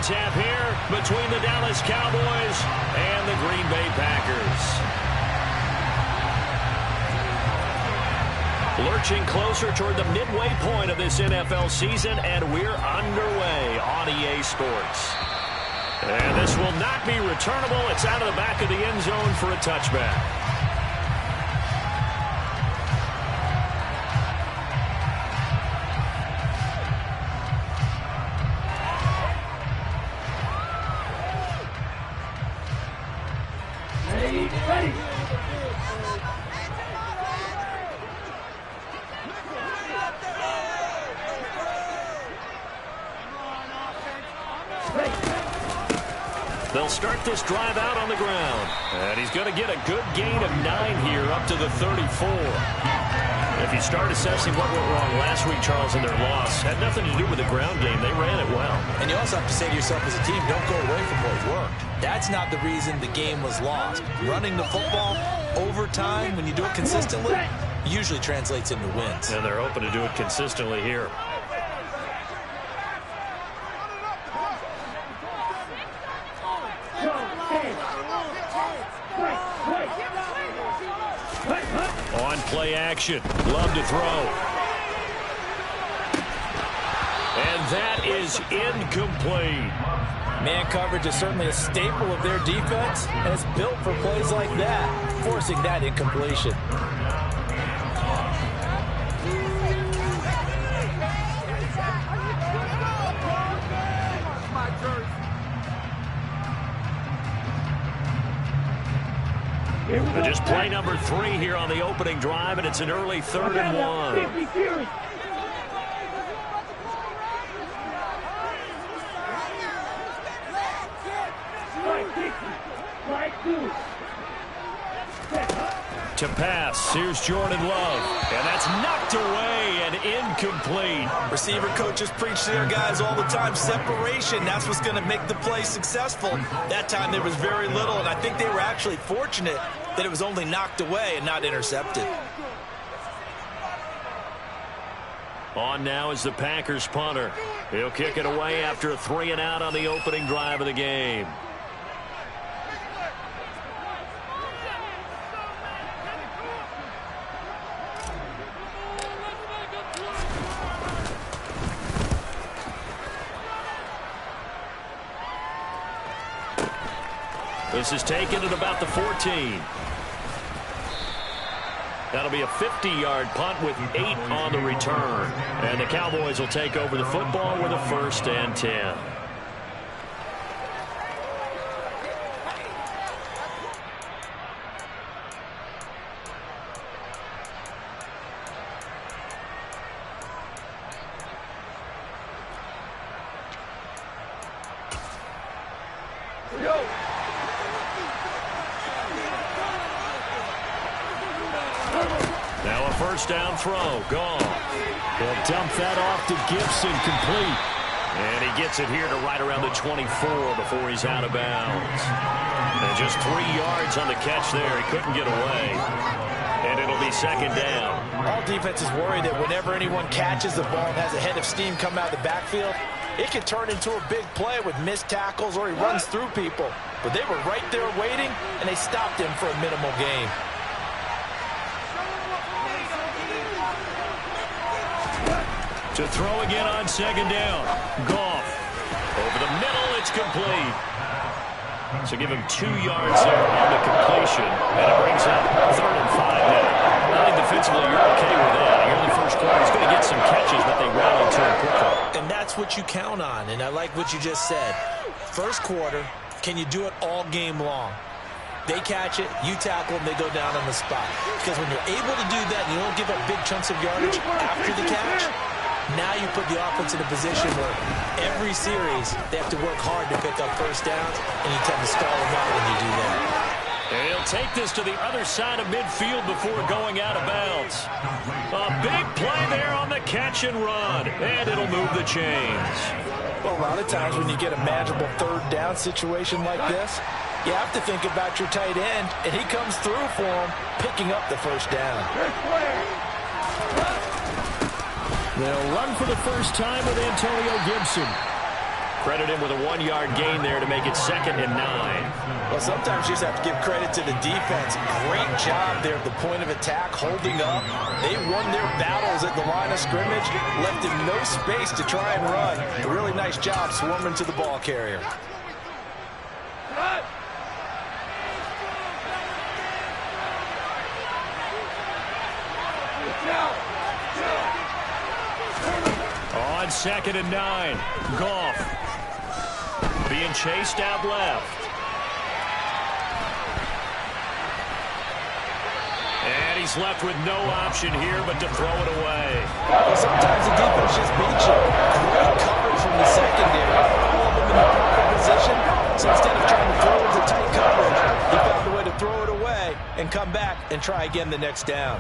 tap here between the Dallas Cowboys and the Green Bay Packers. Lurching closer toward the midway point of this NFL season, and we're underway on EA Sports. And this will not be returnable. It's out of the back of the end zone for a touchback. They'll start this drive out on the ground. And he's going to get a good gain of 9 here up to the 34. If you start assessing what went wrong last week, Charles, in their loss, had nothing to do with the ground game. They ran it well. And you also have to say to yourself as a team, don't go away from what worked. That's not the reason the game was lost. Running the football over time, when you do it consistently, usually translates into wins. And they're hoping to do it consistently here. On play action, love to throw. And that is incomplete. Man coverage is certainly a staple of their defense, and it's built for plays like that, forcing that incompletion. Just play number 3 here on the opening drive, and it's an early 3rd and 1. To pass, here's Jordan Love, and that's knocked away and incomplete. Receiver coaches preach to their guys all the time, separation, that's what's going to make the play successful. That time there was very little, and I think they were actually fortunate that it was only knocked away and not intercepted. On now is the Packers punter. He'll kick it away after a 3-and-out on the opening drive of the game. This is taken at about the 14. That'll be a 50-yard punt with 8 on the return. And the Cowboys will take over the football with a 1st and 10. Now a 1st down throw, gone. He'll dump that off to Gibson, complete. And he gets it here to right around the 24 before he's out of bounds. And just 3 yards on the catch there. He couldn't get away. And it'll be 2nd down. All defenses worry that whenever anyone catches the ball and has a head of steam come out of the backfield, it can turn into a big play with missed tackles or he runs through people. But they were right there waiting, and they stopped him for a minimal gain. To throw again on 2nd down. Goff. Over the middle, it's complete. So give him 2 yards there on the completion. And it brings up 3rd and 5 now. I think defensively you're okay with that. Here in the first quarter, he's going to get some catches, but they rally to him quickly. And that's what you count on, and I like what you just said. First quarter, can you do it all game long? They catch it, you tackle them, they go down on the spot. Because when you're able to do that and you don't give up big chunks of yardage after the catch, now you put the offense in a position where every series they have to work hard to pick up 1st downs, and you tend to stall them out when you do that. And he'll take this to the other side of midfield before going out of bounds. A big play there on the catch and run, and it'll move the chains. Well, a lot of times when you get a manageable 3rd down situation like this, you have to think about your tight end, and he comes through for him, picking up the 1st down. They'll run for the first time with Antonio Gibson. Credit him with a 1-yard gain there to make it 2nd and 9. Well, sometimes you just have to give credit to the defense. Great job there at the point of attack, holding up. They won their battles at the line of scrimmage, left him no space to try and run. A really nice job swarming to the ball carrier. On 2nd and 9, Goff being chased out left. And he's left with no option here but to throw it away. Well, sometimes the defense just beats you. Great coverage from the secondary. Pull them in the proper position. So instead of trying to throw into tight coverage, he found a way to throw it away and come back and try again the next down.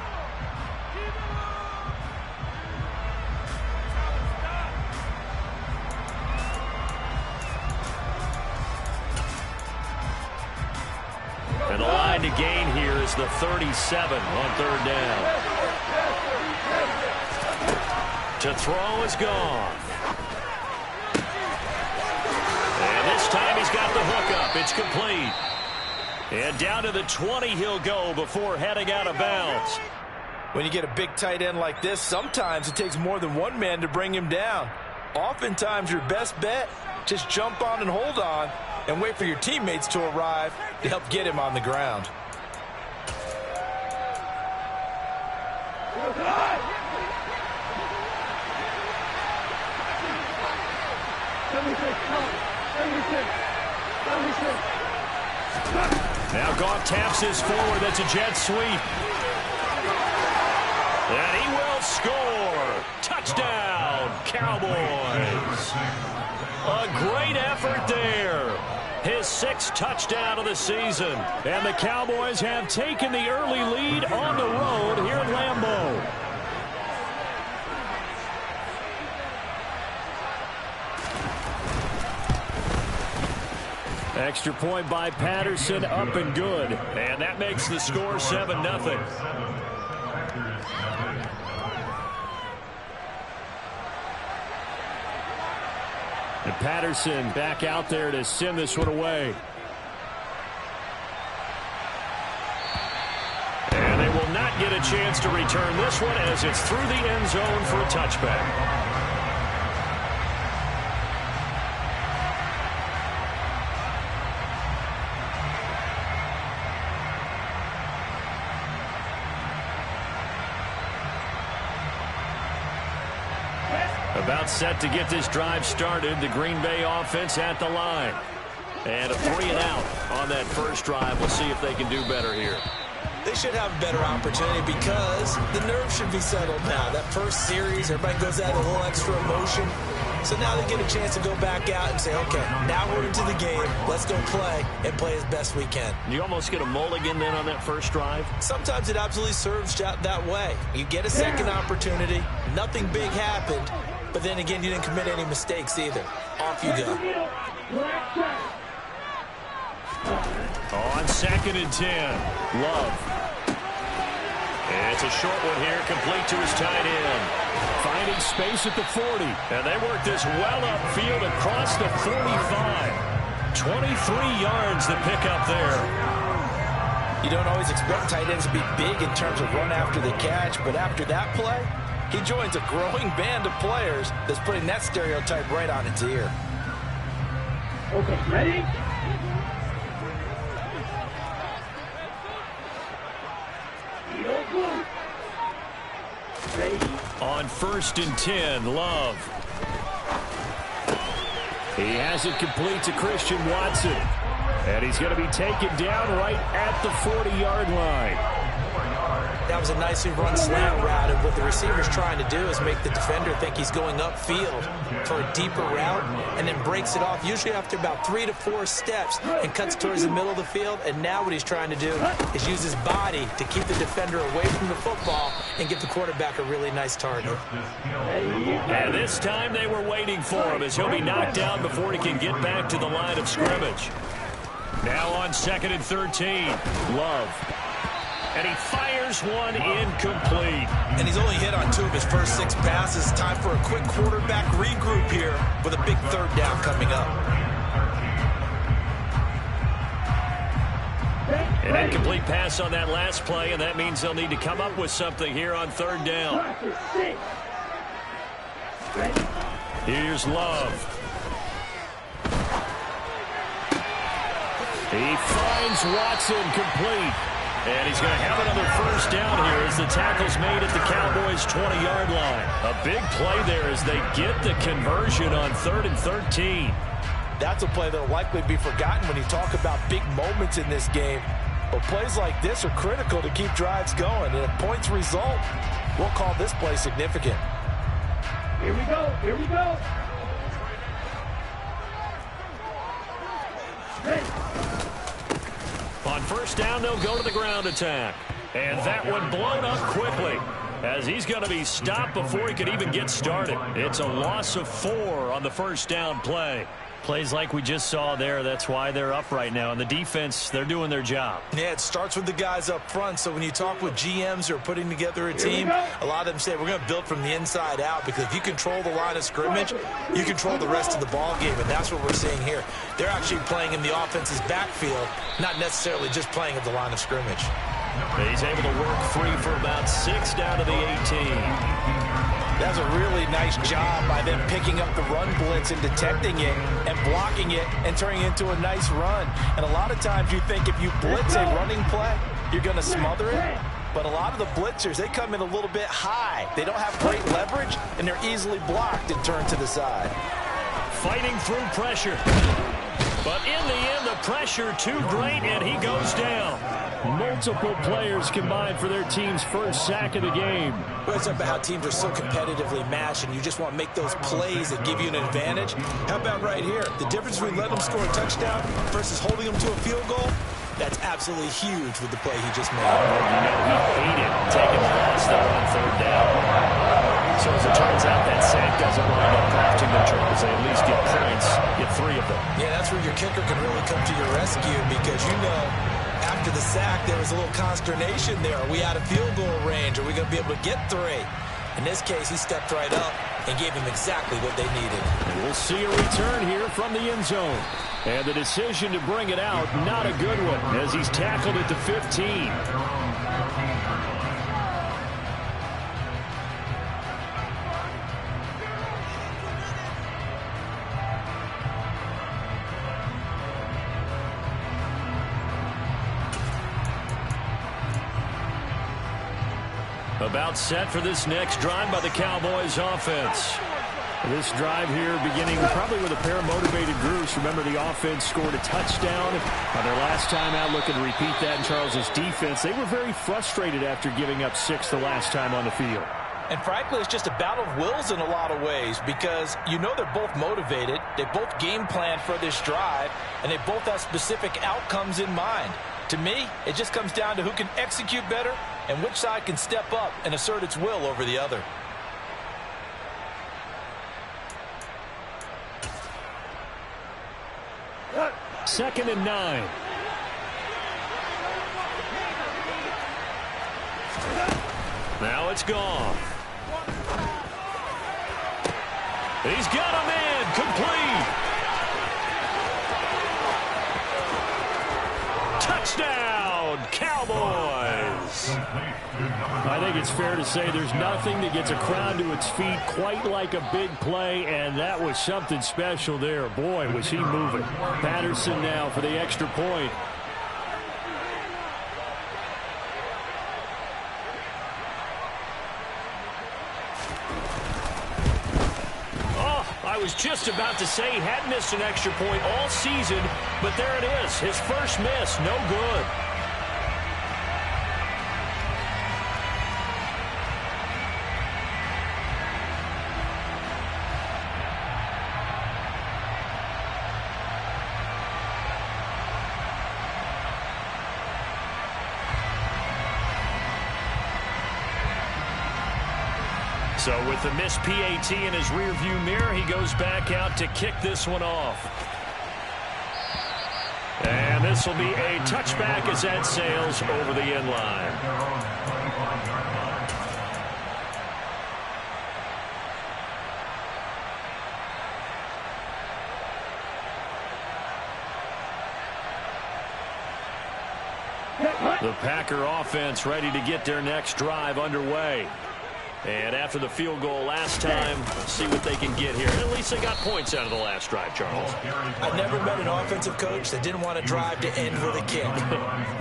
And the line to gain here is the 37 on 3rd down. To throw is gone. And this time he's got the hook up. It's complete. And down to the 20 he'll go before heading out of bounds. When you get a big tight end like this, sometimes it takes more than one man to bring him down. Oftentimes your best bet, just jump on and hold on and wait for your teammates to arrive to help get him on the ground. Now Goff taps this forward. That's a jet sweep. And he will score. Touchdown, Cowboys. A great effort there. His 6th touchdown of the season. And the Cowboys have taken the early lead on the road here in Lambeau. Extra point by Patterson, up and good. And that makes the score 7-0. And Patterson back out there to send this one away. And they will not get a chance to return this one as it's through the end zone for a touchback. About set to get this drive started. The Green Bay offense at the line. And a 3-and-out on that first drive. We'll see if they can do better here. They should have a better opportunity because the nerves should be settled now. That first series, everybody goes out with a little extra emotion. So now they get a chance to go back out and say, okay, now we're into the game. Let's go play and play as best we can. You almost get a mulligan then on that first drive? Sometimes it absolutely serves that way. You get a second opportunity. Nothing big happened. But then again, you didn't commit any mistakes either. Off you go. On 2nd and 10, Love. And it's a short one here, complete to his tight end. Finding space at the 40. And they work this well upfield across the 45. 23 yards to pick up there. You don't always expect tight ends to be big in terms of run after the catch, but after that play, he joins a growing band of players that's putting that stereotype right on its ear. Okay, ready? On 1st and 10, Love. He has it complete to Christian Watson. And he's going to be taken down right at the 40-yard line. That was a nicely run slant route, and what the receiver's trying to do is make the defender think he's going upfield for a deeper route, and then breaks it off, usually after about 3 to 4 steps, and cuts towards the middle of the field. And now what he's trying to do is use his body to keep the defender away from the football and give the quarterback a really nice target. And this time they were waiting for him as he'll be knocked down before he can get back to the line of scrimmage. Now on 2nd and 13, Love. And he fires one incomplete. And he's only hit on 2 of his first 6 passes. Time for a quick quarterback regroup here with a big 3rd down coming up. An incomplete pass on that last play, and that means they'll need to come up with something here on 3rd down. Here's Love. He finds Watson complete. And he's going to have another 1st down here as the tackle's made at the Cowboys' 20-yard line. A big play there as they get the conversion on 3rd and 13. That's a play that will likely be forgotten when you talk about big moments in this game. But plays like this are critical to keep drives going. And if points result, we'll call this play significant. Here we go. Here we go. Ready. On 1st down, they'll go to the ground attack. And that one blown up quickly as he's going to be stopped before he could even get started. It's a loss of 4 on the 1st down play. Plays like we just saw there, that's why they're up right now. And the defense, they're doing their job. Yeah, it starts with the guys up front. So when you talk with GMs who are putting together a team, a lot of them say we're going to build from the inside out, because if you control the line of scrimmage, you control the rest of the ball game, and that's what we're seeing here. They're actually playing in the offense's backfield, not necessarily just playing at the line of scrimmage. He's able to work free for about 6 down to the 18. That's a really nice job by them picking up the run blitz and detecting it and blocking it and turning it into a nice run. And a lot of times you think if you blitz a running play, you're going to smother it. But a lot of the blitzers, they come in a little bit high. They don't have great leverage, and they're easily blocked and turned to the side. Fighting through pressure. But in the end, the pressure too great, and he goes down. Multiple players combined for their team's 1st sack of the game. Well, it's about how teams are so competitively matched, and you just want to make those plays that give you an advantage. How about right here? The difference between letting them score a touchdown versus holding them to a field goal, that's absolutely huge with the play he just made. He hated taking the loss there on 3rd down. So as it turns out, that sack doesn't wind up costing the Chargers. They at least get points, get 3 of them. Yeah, that's where your kicker can really come to your rescue, because you know after the sack there was a little consternation there. Are we out of field goal range? Are we going to be able to get 3? In this case, he stepped right up and gave them exactly what they needed. And we'll see a return here from the end zone. And the decision to bring it out, not a good one, as he's tackled at the 15. About set for this next drive by the Cowboys offense. This drive here beginning probably with a pair of motivated groups. Remember, the offense scored a touchdown on their last time out. Looking to repeat that in Charles' defense. They were very frustrated after giving up 6 the last time on the field. And frankly, it's just a battle of wills in a lot of ways, because you know they're both motivated. They both game planned for this drive, and they both have specific outcomes in mind. To me, it just comes down to who can execute better and which side can step up and assert its will over the other. Second and 9. Now it's gone. He's got a man complete. Touchdown, Cowboys. I think it's fair to say there's nothing that gets a crowd to its feet quite like a big play, and that was something special there. Boy, was he moving. Patterson now for the extra point. I was just about to say he had missed an extra point all season, but there it is. His first miss, no good. So with the missed PAT in his rearview mirror, he goes back out to kick this one off. And this will be a touchback as that sails over the end line. The Packer offense ready to get their next drive underway. And after the field goal last time, see what they can get here. And at least they got points out of the last drive, Charles. I never met an offensive coach that didn't want to drive to end with a kick.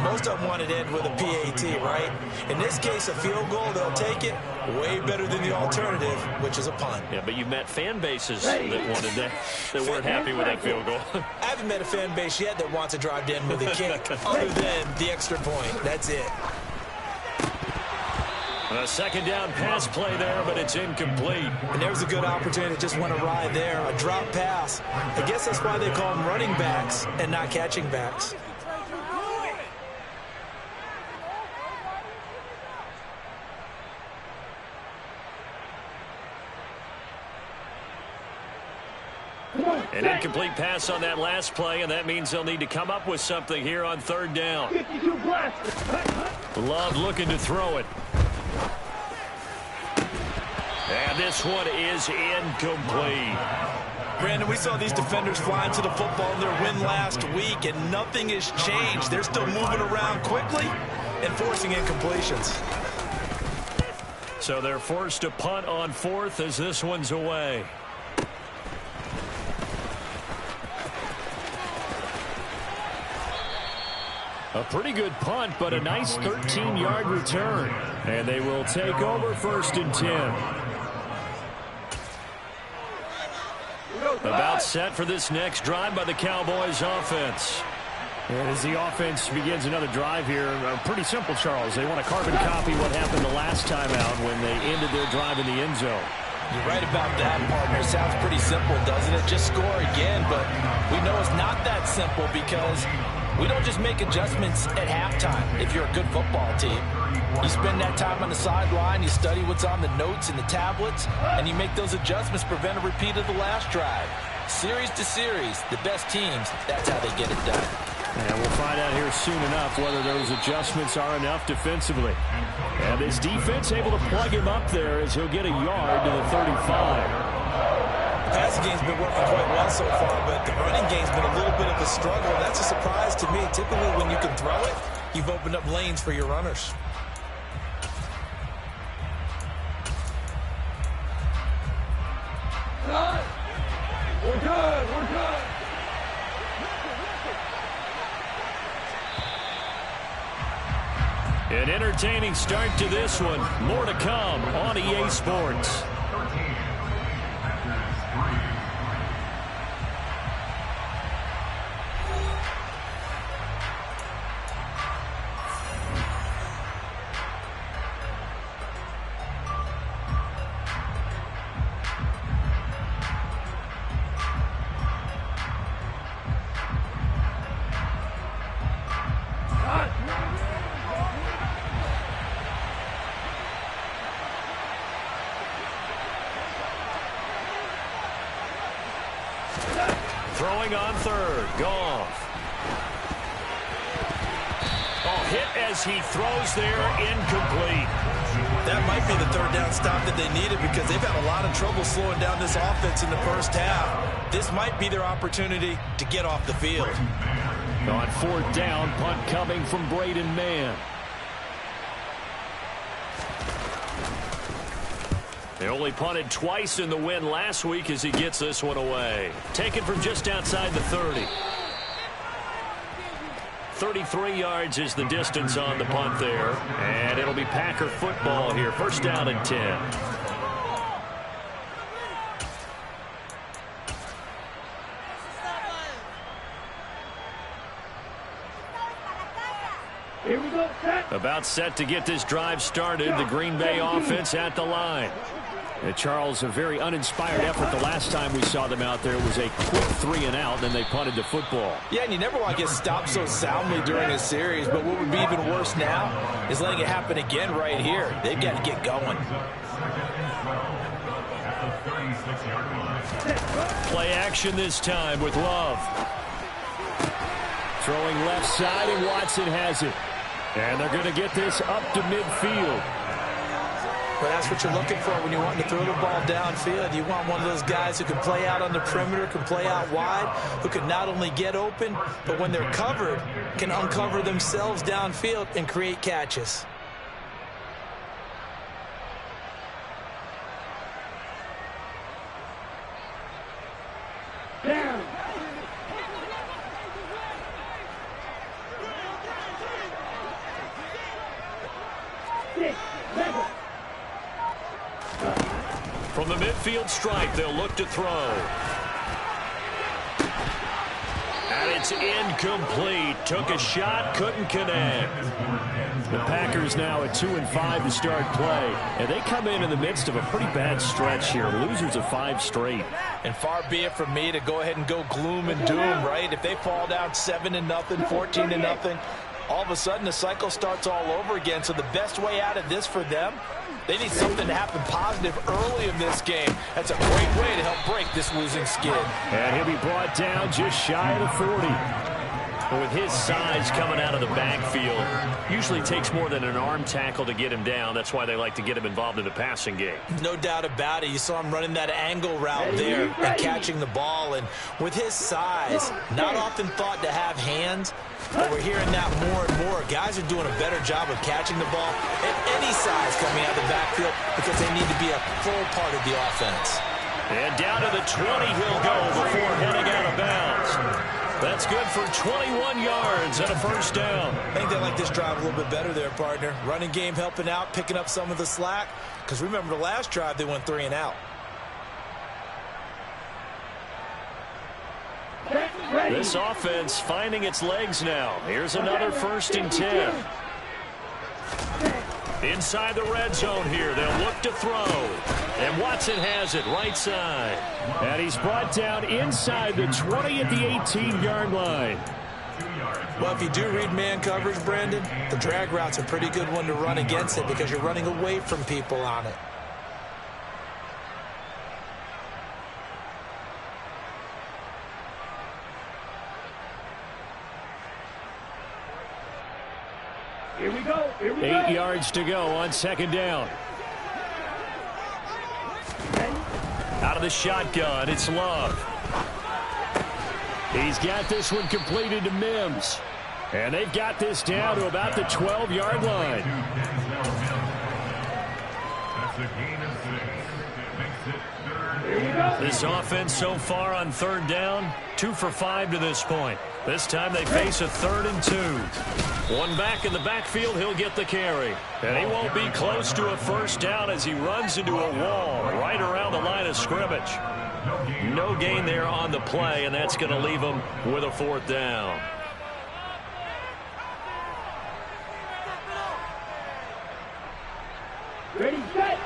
Most of them wanted to end with a PAT, right? In this case, a field goal, they'll take it. Way better than the alternative, which is a punt. Yeah, but you met fan bases that wanted that weren't happy with that field goal. I haven't met a fan base yet that wants to drive to end with a kick other than the extra point. That's it. A second down pass play there, but it's incomplete. And there was a good opportunity to just want to ride there. A drop pass. I guess that's why they call them running backs and not catching backs. An incomplete pass on that last play, and that means they'll need to come up with something here on third down. Love looking to throw it. And this one is incomplete. Brandon, we saw these defenders fly into the football in their win last week, and nothing has changed. They're still moving around quickly and forcing incompletions. So they're forced to punt on fourth as this one's away. A pretty good punt, but a nice 13-yard return. And they will take over 1st and 10. About set for this next drive by the Cowboys offense. And as the offense begins another drive here, pretty simple, Charles. They want to carbon copy what happened the last time out when they ended their drive in the end zone. You're right about that, partner. It sounds pretty simple, doesn't it? Just score again, but we know it's not that simple because we don't just make adjustments at halftime if you're a good football team. You spend that time on the sideline, you study what's on the notes and the tablets, and you make those adjustments, prevent a repeat of the last drive. Series to series, the best teams, that's how they get it done. And we'll find out here soon enough whether those adjustments are enough defensively. And this defense able to plug him up there as he'll get a yard to the 35. The passing game's been working quite well so far, but the running game's been a little bit of a struggle. That's a surprise to me. Typically, when you can throw it, you've opened up lanes for your runners. We're good. We're good. An entertaining start to this one. More to come on EA Sports. Throwing on third, Goff. Oh, hit as he throws there, incomplete. That might be the third down stop that they needed because they've had a lot of trouble slowing down this offense in the first half. This might be their opportunity to get off the field. On fourth down, punt coming from Braden Mann. They only punted twice in the win last week as he gets this one away. Taken from just outside the 30. 33 yards is the distance on the punt there. And it'll be Packer football here. First down and 10. Here we go, set. About set to get this drive started. The Green Bay offense at the line. Charles, a very uninspired effort the last time we saw them out there. It was a quick 3 and out, then they punted the football. Yeah, and you never want to get stopped so soundly during a series, but what would be even worse now is letting it happen again right here. They've got to get going. Play action this time with Love. Throwing left side, and Watson has it. And they're going to get this up to midfield. Well, that's what you're looking for when you want to throw the ball downfield. You want one of those guys who can play out on the perimeter, can play out wide, who can not only get open, but when they're covered, can uncover themselves downfield and create catches. Down. Six, seven. From the midfield stripe, they'll look to throw. And it's incomplete. Took a shot, couldn't connect. The Packers now at 2-5 to start play. And they come in the midst of a pretty bad stretch here. Losers of 5 straight. And far be it from me to go ahead and go gloom and doom, right? If they fall down 7-0, 14-0, all of a sudden the cycle starts all over again. So the best way out of this for them, they need something to happen positive early in this game. That's a great way to help break this losing skid. And he'll be brought down just shy of the 40. With his size coming out of the backfield, usually takes more than an arm tackle to get him down. That's why they like to get him involved in the passing game. No doubt about it. You saw him running that angle route there and catching the ball. And with his size, not often thought to have hands, but we're hearing that more and more. Guys are doing a better job of catching the ball at any size coming out of the backfield because they need to be a full part of the offense. And down to the 20 he'll go before heading out of bounds. That's good for 21 yards and a first down. I think they like this drive a little bit better there, partner. Running game helping out, picking up some of the slack. Because remember the last drive, they went 3 and out. This offense finding its legs now. Here's another 1st and 10. Inside the red zone here, they'll look to throw. And Watson has it right side. And he's brought down inside the 20 at the 18-yard line. Well, if you do read man coverage, Brandon, the drag route's a pretty good one to run against it because you're running away from people on it. Here we go. Here we 8 go. yards to go on 2nd down. Out of the shotgun, it's Love. He's got this one completed to Mims. And they've got this down to about the 12-yard line. This offense so far on 3rd down, 2 for 5 to this point. This time they face a 3rd and 2. One back in the backfield, he'll get the carry. And he won't be close to a first down as he runs into a wall right around the line of scrimmage. No gain there on the play, and that's going to leave him with a 4th down. Ready, set.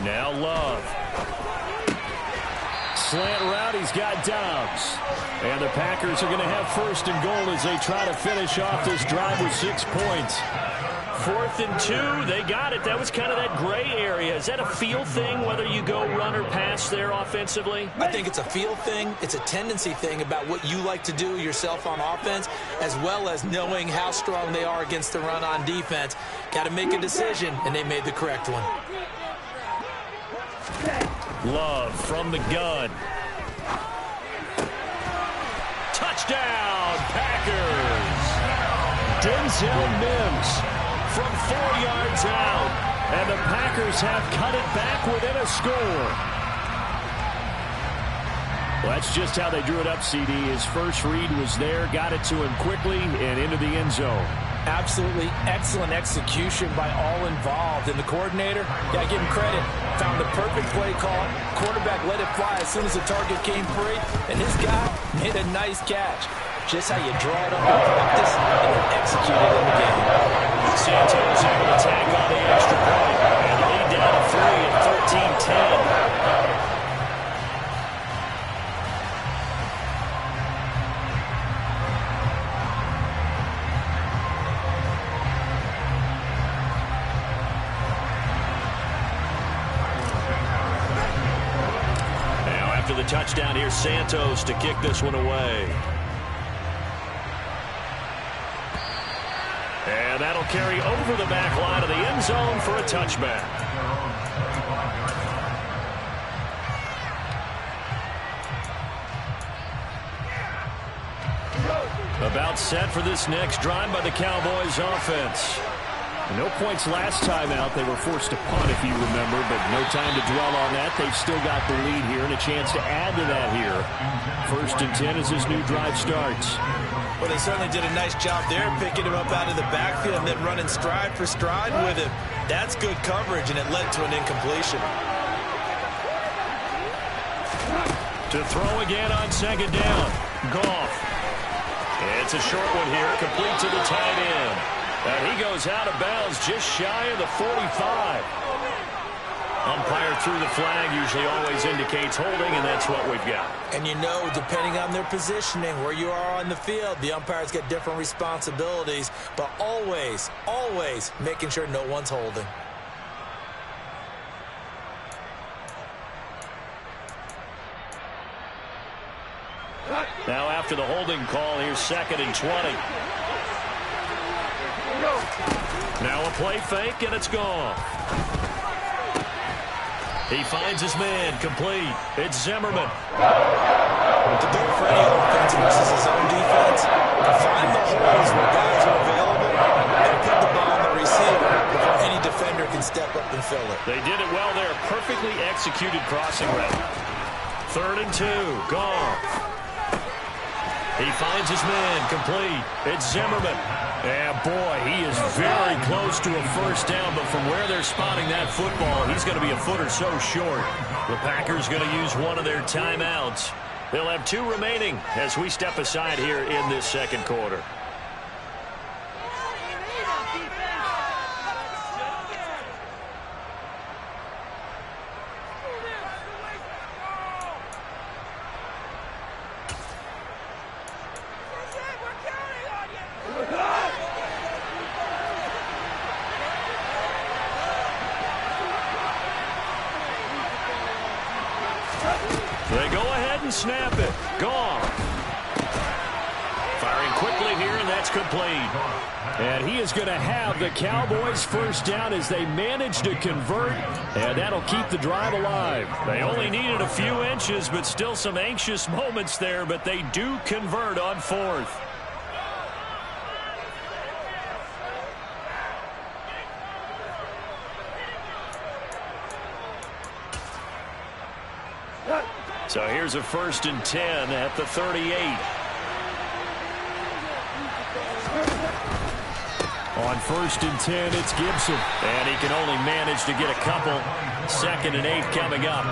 Now Love. Slant route, he's got Dobbs. And the Packers are going to have 1st and goal as they try to finish off this drive with 6 points. 4th and 2, they got it. That was kind of that gray area. Is that a feel thing, whether you go run or pass there offensively? I think it's a feel thing. It's a tendency thing about what you like to do yourself on offense, as well as knowing how strong they are against the run on defense. Got to make a decision, and they made the correct one. Love from the gun. Touchdown, Packers! Denzel Mims From 4 yards out. And the Packers have cut it back within a score. Well, that's just how they drew it up, CD. His first read was there, got it to him quickly, and into the end zone. Absolutely excellent execution by all involved. And the coordinator, got to give him credit, found the perfect play call. Quarterback let it fly as soon as the target came free, and his guy made a nice catch. Just how you draw it up in practice and then execute it in the game. Santos able to tag on the extra point and lead down to 3 at 13-10. after the touchdown. Here's Santos to kick this one away. And that'll carry over the back line of the end zone for a touchback. About set for this next drive by the Cowboys offense. No points last time out. They were forced to punt, if you remember, but no time to dwell on that. They've still got the lead here and a chance to add to that here. 1st and 10 as this new drive starts. Well, they certainly did a nice job there, picking him up out of the backfield and then running stride for stride with him. That's good coverage, and it led to an incompletion. To throw again on 2nd down. Goff. It's a short one here, complete to the tight end. And he goes out of bounds just shy of the 45. Umpire threw the flag, usually always indicates holding, and that's what we've got. And you know, depending on their positioning, where you are on the field, the umpires get different responsibilities, but always, always making sure no one's holding. Now after the holding call, here's 2nd and 20. Now a play fake, and it's gone. He finds his man, complete. It's Zimmerman. To do it for any offense versus his own defense, to find the holes where guys are available and put the ball on the receiver before any defender can step up and fill it. They did it well there. Perfectly executed crossing route. 3rd and 2, gone. He finds his man, complete. It's Zimmerman. Yeah, boy, he is very close to a 1st down, but from where they're spotting that football, he's going to be a foot or so short. The Packers going to use one of their timeouts. They'll have 2 remaining as we step aside here in this 2nd quarter. They go ahead and snap it. Gone. Firing quickly here, and that's complete. And he is going to have the Cowboys' 1st down as they manage to convert, and that'll keep the drive alive. They only needed a few inches, but still some anxious moments there, but they do convert on 4th. So here's a 1st and 10 at the 38. On 1st and 10, it's Gibson. And he can only manage to get a couple. 2nd and 8 coming up.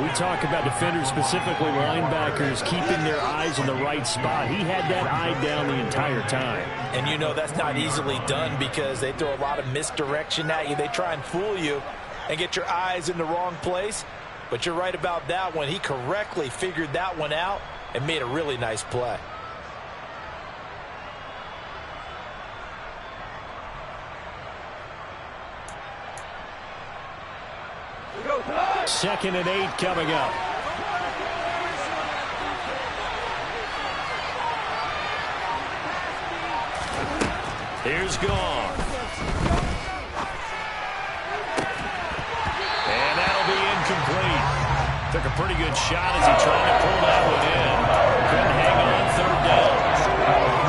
We talk about defenders, specifically linebackers, keeping their eyes in the right spot. He had that eye down the entire time. And you know that's not easily done because they throw a lot of misdirection at you. They try and fool you and get your eyes in the wrong place. But you're right about that one. He correctly figured that one out and made a really nice play. Second and 8 coming up. Here's Goff. And that'll be incomplete. Took a pretty good shot as he tried to pull that one in. Couldn't hang on 3rd down.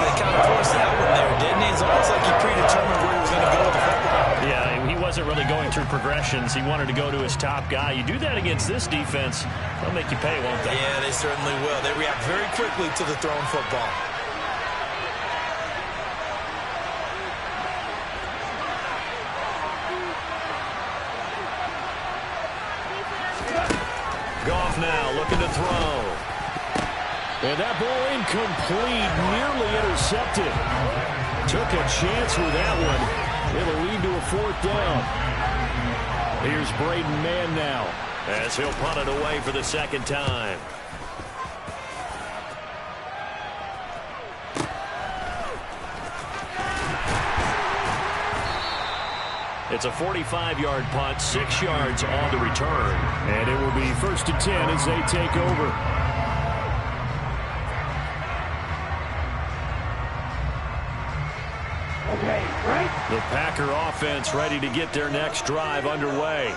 They kind of forced that one there, didn't he? It's almost like he predetermined where he was going to go with the football. Yeah, he wasn't really going through progressions. He wanted to go to his top guy. You do that against this defense, they'll make you pay, won't they? Yeah, they certainly will. They react very quickly to the thrown football. Goff now looking to throw. And that ball incomplete, nearly intercepted. Took a chance with that one. It'll lead to a 4th down. Here's Braden Mann now, As he'll punt it away for the 2nd time. It's a 45-yard punt, 6 yards on the return. And it will be 1st and 10 as they take over. Okay, right? The Packer offense ready to get their next drive underway.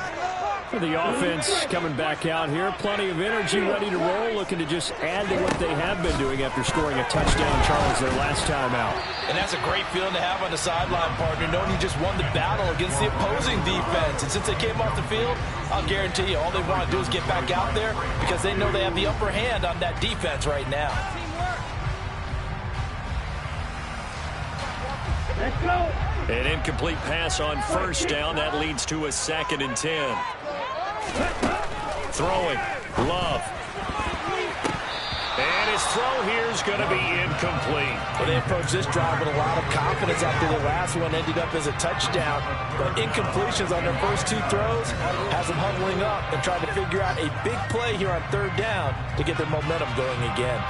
For the offense coming back out here, plenty of energy, ready to roll, looking to just add to what they have been doing after scoring a touchdown, Charles, their last time out. And that's a great feeling to have on the sideline, partner, knowing you just won the battle against the opposing defense. And since they came off the field, I'll guarantee you all they want to do is get back out there because they know they have the upper hand on that defense right now. Let's go. An incomplete pass on 1st down. That leads to a 2nd and 10. Throwing. Love. And his throw here is going to be incomplete. Well, they approached this drive with a lot of confidence after the last one ended up as a touchdown. But incompletions on their first 2 throws has them huddling up and trying to figure out a big play here on 3rd down to get their momentum going again.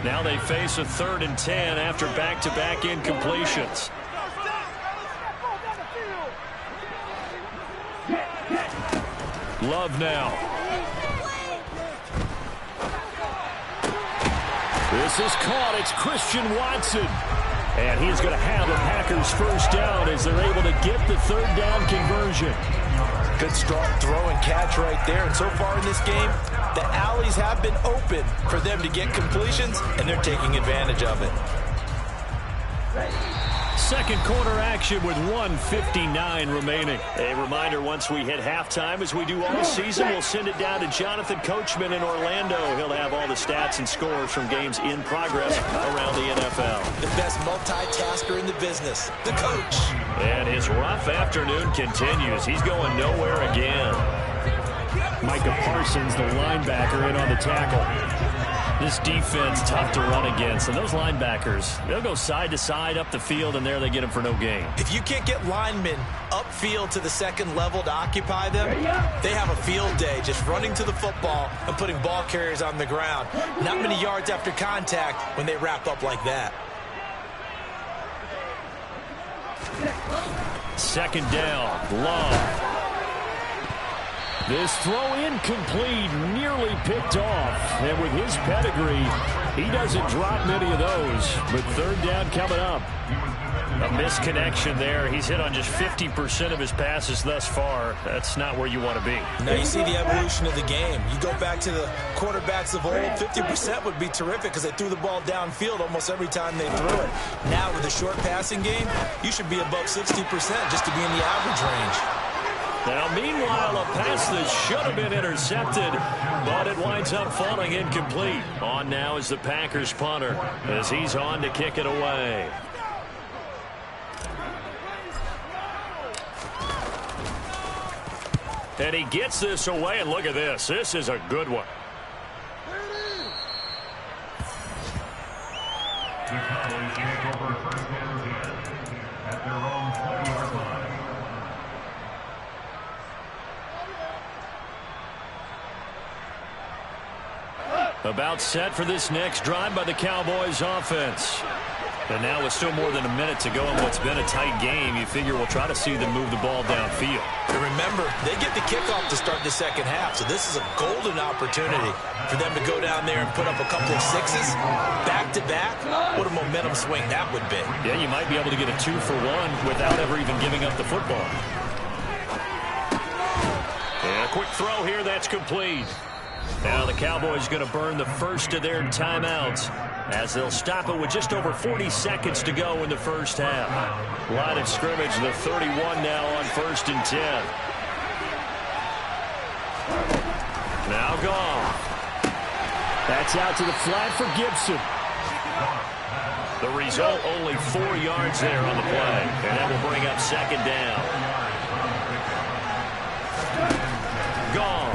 Now they face a 3rd and 10 after back-to-back incompletions. Love now. This is caught. It's Christian Watson. And he's going to have the Packers 1st down as they're able to get the 3rd down conversion. Good strong throw and catch right there. And so far in this game, the alleys have been open for them to get completions, and they're taking advantage of it. Second quarter action with 1:59 remaining. A reminder, once we hit halftime, as we do all season, we'll send it down to Jonathan Coachman in Orlando. He'll have all the stats and scores from games in progress around the NFL. The best multitasker in the business, the coach. And his rough afternoon continues. He's going nowhere again. Micah Parsons, the linebacker, in on the tackle. This defense tough to run against, and those linebackers, they'll go side to side up the field, and there they get them for no gain. If you can't get linemen upfield to the 2nd level to occupy them, they have a field day just running to the football and putting ball carriers on the ground. Not many yards after contact when they wrap up like that. 2nd down, Love. This throw incomplete, nearly picked off. And with his pedigree, he doesn't drop many of those. But 3rd down coming up. A misconnection there. He's hit on just 50% of his passes thus far. That's not where you want to be. Now you see the evolution of the game. You go back to the quarterbacks of old, 50% would be terrific because they threw the ball downfield almost every time they threw it. Now with the short passing game, you should be above 60% just to be in the average range. Now, meanwhile, a pass that should have been intercepted, but it winds up falling incomplete. On now is the Packers punter as he's on to kick it away. And he gets this away, and look at this. This is a good one. About set for this next drive by the Cowboys offense. And now with still more than a minute to go in what's been a tight game, you figure we'll try to see them move the ball downfield. And remember, they get the kickoff to start the 2nd half, so this is a golden opportunity for them to go down there and put up a couple of 6s back-to-back. What a momentum swing that would be. Yeah, you might be able to get a 2-for-1 without ever even giving up the football. And a quick throw here, that's complete. Now the Cowboys going to burn the first of their timeouts as they'll stop it with just over 40 seconds to go in the 1st half. Line of scrimmage, the 31 now on 1st and 10. Now Goff. That's out to the flat for Gibson. The result, only 4 yards there on the play. And that will bring up 2nd down. Goff.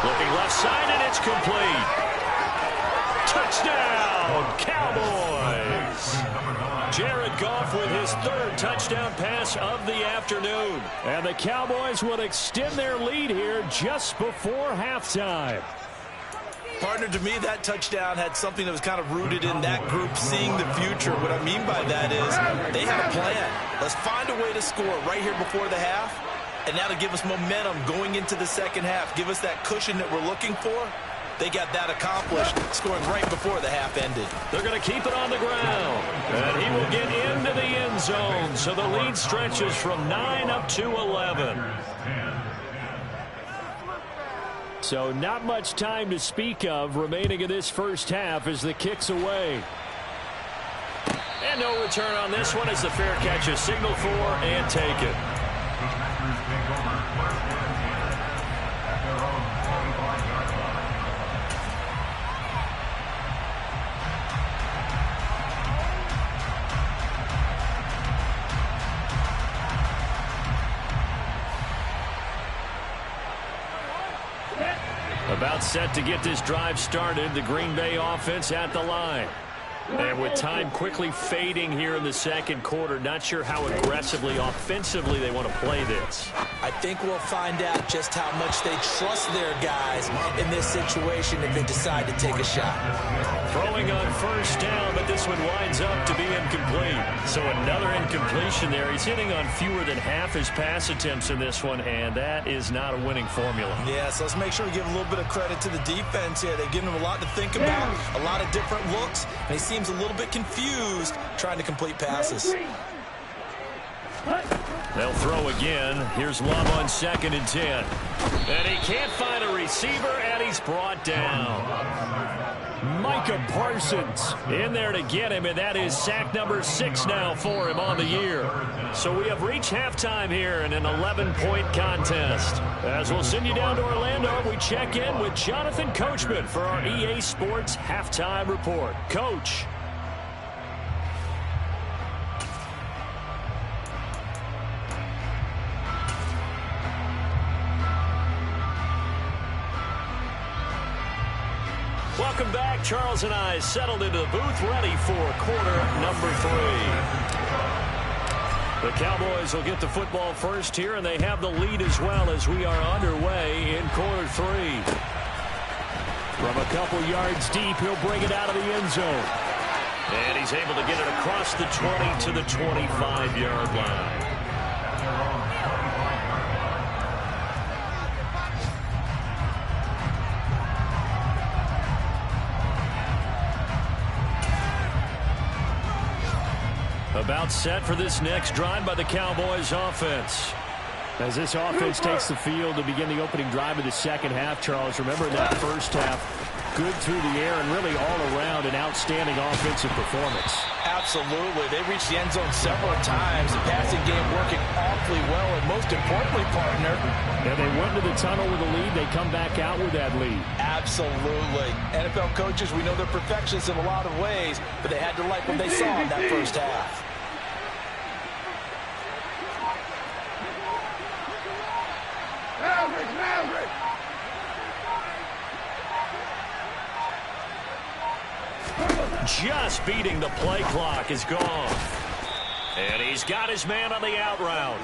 Looking left side, and it's complete. Touchdown, Cowboys. Jared Goff with his 3rd touchdown pass of the afternoon. And the Cowboys will extend their lead here just before halftime. Partner, to me, that touchdown had something that was kind of rooted in that group seeing the future. What I mean by that is they had a plan. Let's find a way to score right here before the half, and now to give us momentum going into the second half, give us that cushion that we're looking for. They got that accomplished, scoring right before the half ended. They're going to keep it on the ground, and he will get into the end zone, so the lead stretches from 9 up to 11. So not much time to speak of remaining in this first half as the kick's away. And no return on this one as the fair catch is signaled for and taken. About set to get this drive started, the Green Bay offense at the line. And with time quickly fading here in the second quarter, not sure how aggressively, offensively they want to play this. I think we'll find out just how much they trust their guys in this situation if they decide to take a shot. Throwing on first down, but this one winds up to be incomplete. So another incompletion there. He's hitting on fewer than half his pass attempts in this one, and that is not a winning formula. Yeah, so let's make sure we give a little bit of credit to the defense here. They've given him a lot to think about, a lot of different looks, and he seems a little bit confused trying to complete passes. They'll throw again. Here's Love on 2nd and 10. And he can't find a receiver, and he's brought down. Micah Parsons in there to get him, and that is sack number 6 now for him on the year. So we have reached halftime here in an 11-point contest. As we'll send you down to Orlando, we check in with Jonathan Coachman for our EA Sports Halftime Report. Coach. Welcome back. Charles and I settled into the booth, ready for quarter number 3. The Cowboys will get the football first here, and they have the lead as well as we are underway in quarter 3. From a couple yards deep, he'll bring it out of the end zone. And he's able to get it across the 20 to the 25-yard line. About set for this next drive by the Cowboys offense. As this offense takes the field to begin the opening drive of the second half, Charles, remember in that first half, good through the air and really all around an outstanding offensive performance. Absolutely. They reached the end zone several times. The passing game working awfully well, and most importantly, partner. And they went into the tunnel with a lead. They come back out with that lead. Absolutely. NFL coaches, we know they're perfectionists in a lot of ways, but they had to like what they saw in that first half. Just beating the play clock is gone. And he's got his man on the out route.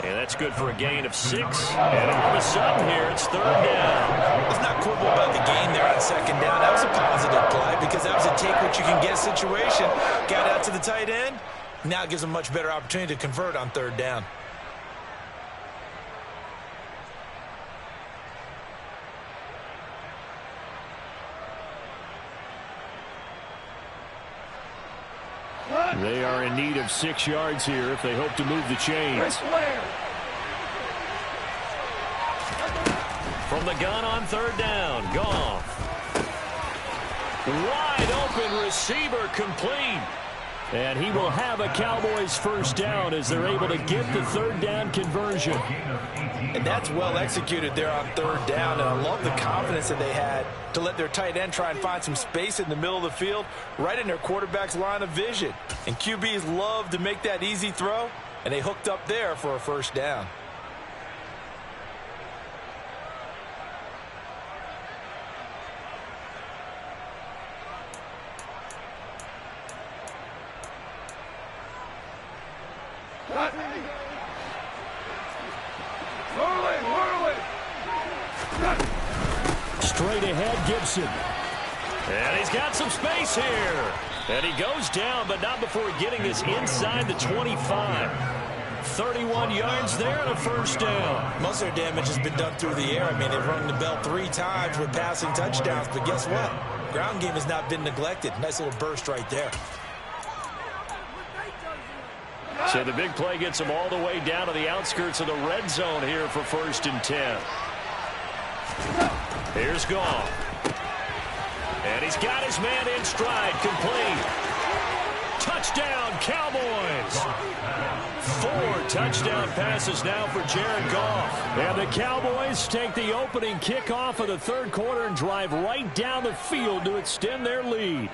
And that's good for a gain of 6. And all of a sudden here, it's 3rd down. Let's not quibble about the gain there on 2nd down. That was a positive play because that was a take-what-you-can-get situation. Got out to the tight end. Now it gives them a much better opportunity to convert on 3rd down. They are in need of 6 yards here if they hope to move the chains. From the gun on 3rd down, Goff. Wide open receiver complete. And he will have a Cowboys first down as they're able to get the 3rd down conversion. And that's well executed there on 3rd down. And I love the confidence that they had to let their tight end try and find some space in the middle of the field, right in their quarterback's line of vision. And QBs love to make that easy throw, and they hooked up there for a first down. Straight ahead, Gibson. And he's got some space here. And he goes down, but not before getting us inside the 25. 31 yards there and a first down. Most of their damage has been done through the air. I mean, they've rung the bell 3 times with passing touchdowns, but guess what? Ground game has not been neglected. Nice little burst right there. So the big play gets them all the way down to the outskirts of the red zone here for 1st and 10. Here's Goff. And he's got his man in stride, complete. Touchdown, Cowboys. 4 touchdown passes now for Jared Goff. And the Cowboys take the opening kickoff of the 3rd quarter and drive right down the field to extend their lead.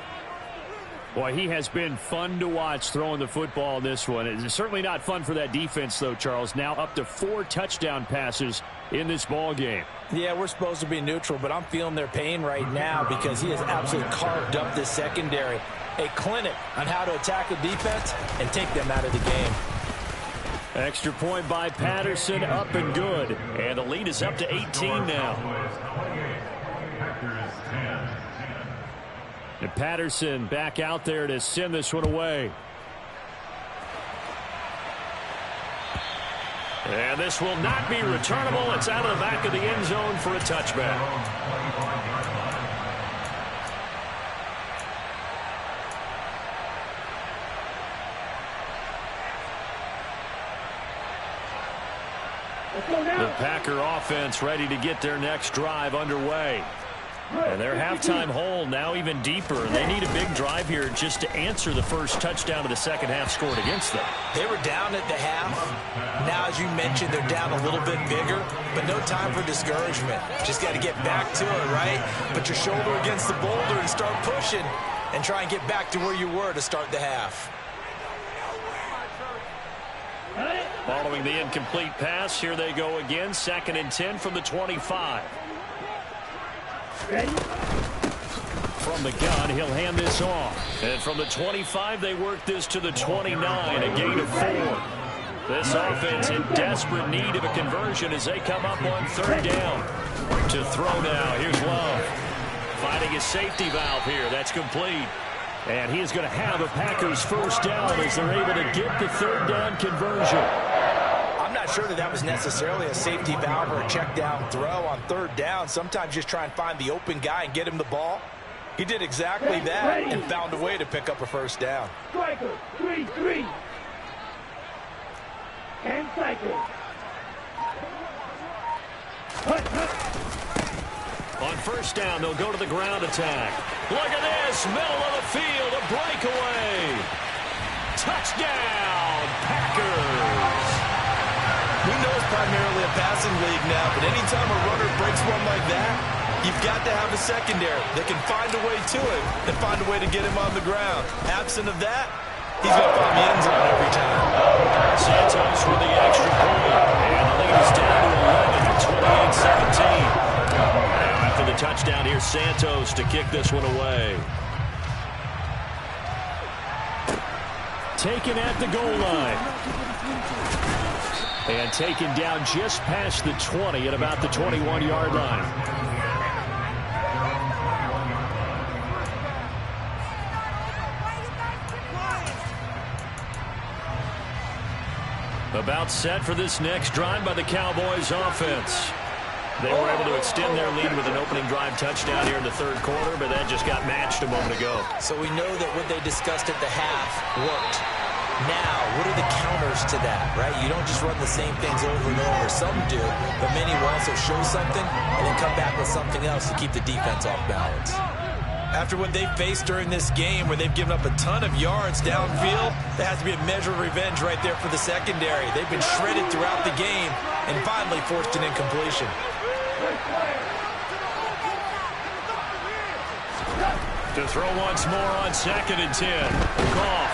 Boy, he has been fun to watch throwing the football in this one. It's certainly not fun for that defense, though, Charles. Now up to 4 touchdown passes in this ball game. Yeah, we're supposed to be neutral, but I'm feeling their pain right now because he has absolutely carved up this secondary. A clinic on how to attack a defense and take them out of the game. Extra point by Patterson, up and good. And the lead is up to 18 now. And Patterson back out there to send this one away. And this will not be returnable. It's out of the back of the end zone for a touchback. The Packer offense ready to get their next drive underway. And their halftime hole now even deeper. They need a big drive here just to answer the first touchdown of the second half scored against them. They were down at the half. Now, as you mentioned, they're down a little bit bigger, but no time for discouragement. Just got to get back to it, right? Put your shoulder against the boulder and start pushing and try and get back to where you were to start the half. Following the incomplete pass, here they go again. 2nd and 10 from the 25. From the gun, he'll hand this off. And from the 25, they work this to the 29, a gain of 4. This offense in desperate need of a conversion as they come up on 3rd down. To throw now, here's Love. Finding his safety valve here, that's complete. And he is going to have a Packers first down as they're able to get the 3rd down conversion. I'm not sure that was necessarily a safety valve or a check down throw on 3rd down. Sometimes just try and find the open guy and get him the ball. He did exactly that and found a way to pick up a first down. Striker, 3-3. And cycle. On 1st down, they'll go to the ground attack. Look at this, middle of the field, a breakaway. Touchdown, Packers. We know it's primarily a passing league now, but anytime a runner breaks one like that, you've got to have a secondary that can find a way to it and find a way to get him on the ground. Absent of that, he's going to find the end zone every time. Santos for the extra point, and the lead is down to 11 at 28-17. Now after the touchdown, here's Santos to kick this one away. Taken at the goal line. And taken down just past the 20 at about the 21-yard line. About set for this next drive by the Cowboys offense. They were able to extend their lead with an opening drive touchdown here in the 3rd quarter, but that just got matched a moment ago. So we know that what they discussed at the half worked. Now, what are the counters to that, right? You don't just run the same things over and over. Some do, but many will also show something and then come back with something else to keep the defense off balance. After what they've faced during this game where they've given up a ton of yards downfield, there has to be a measure of revenge right there for the secondary. They've been shredded throughout the game and finally forced an incompletion. To throw once more on 2nd and 10. Goff.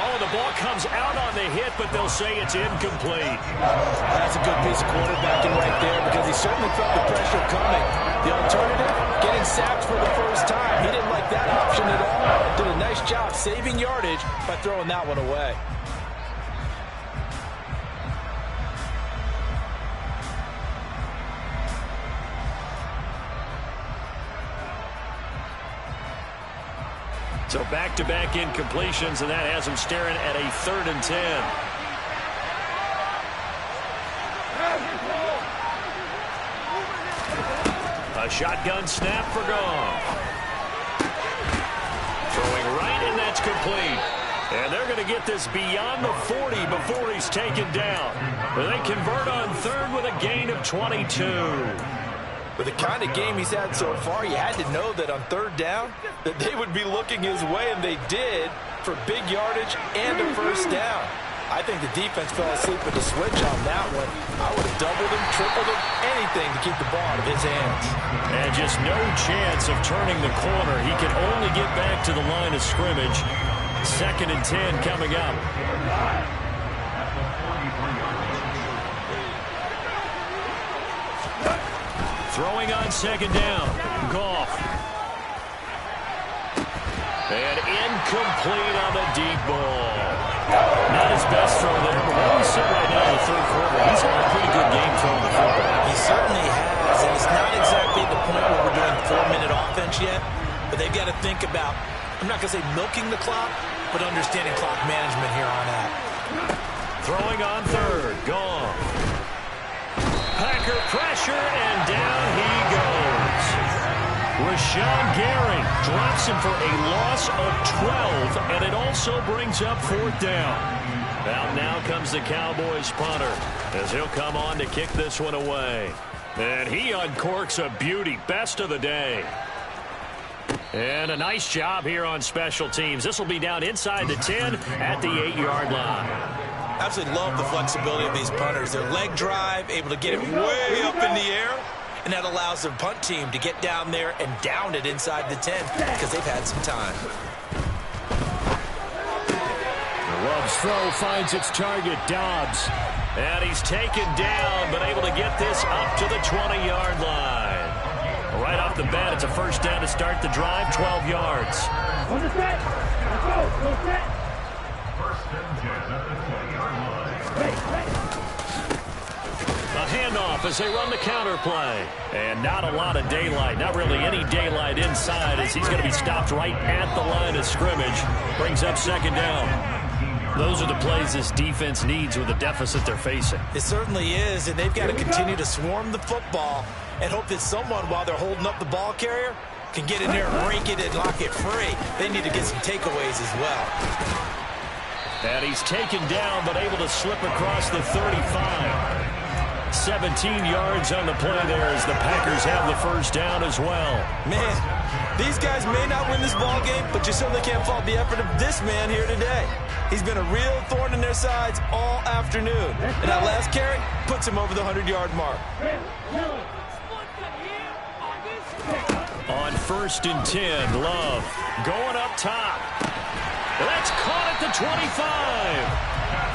Oh, the ball comes out on the hit, but they'll say it's incomplete. That's a good piece of quarterbacking right there because he certainly felt the pressure coming. The alternative, getting sacked for the first time. He didn't like that option at all. Did a nice job saving yardage by throwing that one away. So back-to-back incompletions, and that has him staring at a 3rd and 10. A shotgun snap for Goff. Throwing right, and that's complete. And they're going to get this beyond the 40 before he's taken down. But they convert on 3rd with a gain of 22. With the kind of game he's had so far, you had to know that on 3rd down that they would be looking his way, and they did, for big yardage and a 1st down. I think the defense fell asleep with the switch on that one. I would have doubled him, tripled him, anything to keep the ball out of his hands. And just no chance of turning the corner. He can only get back to the line of scrimmage. 2nd and 10 coming up. Throwing on 2nd down. Goff. And incomplete on the deep ball. Not his best throw there, but what we see right now in the 3rd quarter, he's had a pretty good game throwing the football. He certainly has, and it's not exactly the point where we're doing 4-minute offense yet, but they've got to think about, I'm not going to say milking the clock, but understanding clock management here on out. Throwing on 3rd. Goff. Packer pressure, and down he goes. Rashawn Gary drops him for a loss of 12, and it also brings up 4th down. Now comes the Cowboys punter, as he'll come on to kick this one away. And he uncorks a beauty. Best of the day. And a nice job here on special teams. This will be down inside the 10 at the 8-yard line. Absolutely love the flexibility of these punters. Their leg drive, able to get it way up in the air, and that allows their punt team to get down there and down it inside the 10 because they've had some time. Love's throw finds its target, Dobbs. And he's taken down, but able to get this up to the 20-yard line. Right off the bat, it's a 1st down to start the drive, 12 yards. On the set. Let's go. Go set. A handoff as they run the counter play. And not a lot of daylight, not really any daylight inside, as he's going to be stopped right at the line of scrimmage. Brings up 2nd down. Those are the plays this defense needs with the deficit they're facing. It certainly is, and they've got to continue to swarm the football and hope that someone, while they're holding up the ball carrier, can get in there and rake it and lock it free. They need to get some takeaways as well. And he's taken down, but able to slip across the 35. 17 yards on the play there as the Packers have the 1st down as well. Man, these guys may not win this ball game, but you certainly can't fault the effort of this man here today. He's been a real thorn in their sides all afternoon. And that last carry puts him over the 100-yard mark. On 1st and 10, Love going up top. That's caught at the 25.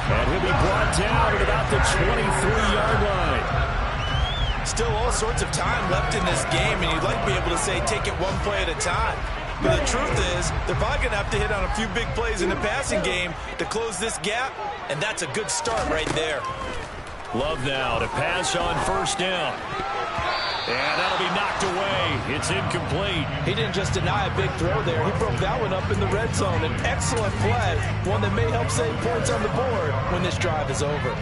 And he'll be brought down at about the 23-yard line. Still all sorts of time left in this game, and you'd like to be able to say take it one play at a time. But the truth is, they're probably going to have to hit on a few big plays in the passing game to close this gap, and that's a good start right there. Love now to pass on 1st down. And that'll be knocked away. It's incomplete. He didn't just deny a big throw there. He broke that one up in the red zone. An excellent play, one that may help save points on the board when this drive is over.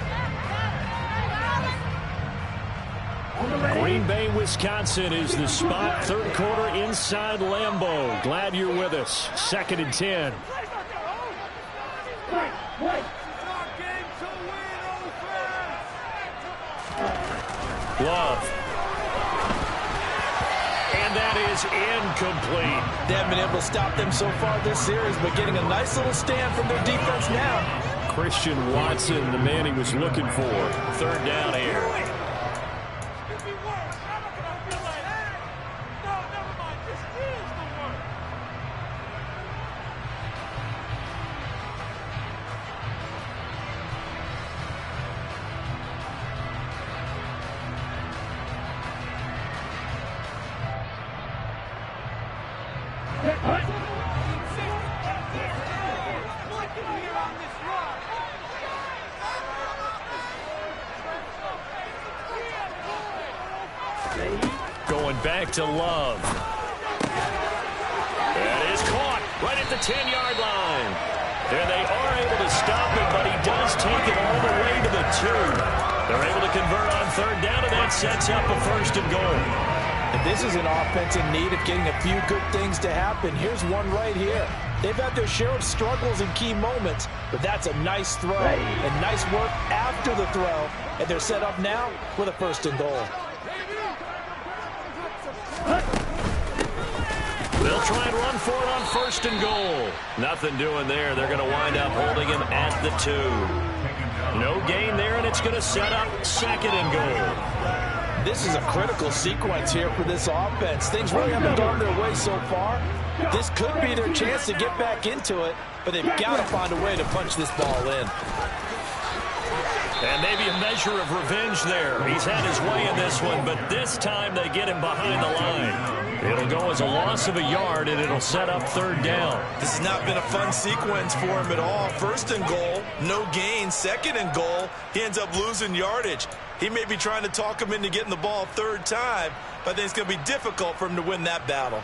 Green Bay, Wisconsin is the spot. 3rd quarter inside Lambeau. Glad you're with us. 2nd and 10. Love. And that is incomplete. They haven't been able to stop them so far this series, but getting a nice little stand from their defense now. Christian Watson, the man he was looking for. 3rd down here. Going back to Love. That is caught right at the 10-yard line. And they are able to stop it, but he does take it all the way to the 2. They're able to convert on third down, and that sets up a first and goal. And this is an offense in need of getting a few good things to happen. Here's one right here. They've had their share of struggles in key moments, but that's a nice throw and nice work after the throw. And they're set up now with a first and goal. They'll try and run for it on first and goal. Nothing doing there. They're going to wind up holding him at the 2. No gain there, and it's going to set up second and goal. This is a critical sequence here for this offense. Things really haven't gone their way so far. This could be their chance to get back into it, but they've got to find a way to punch this ball in. And maybe a measure of revenge there. He's had his way in this one, but this time they get him behind the line. It'll go as a loss of a yard, and it'll set up third down. This has not been a fun sequence for him at all. First and goal, no gain. Second and goal, he ends up losing yardage. He may be trying to talk him into getting the ball third time, but I think it's going to be difficult for him to win that battle.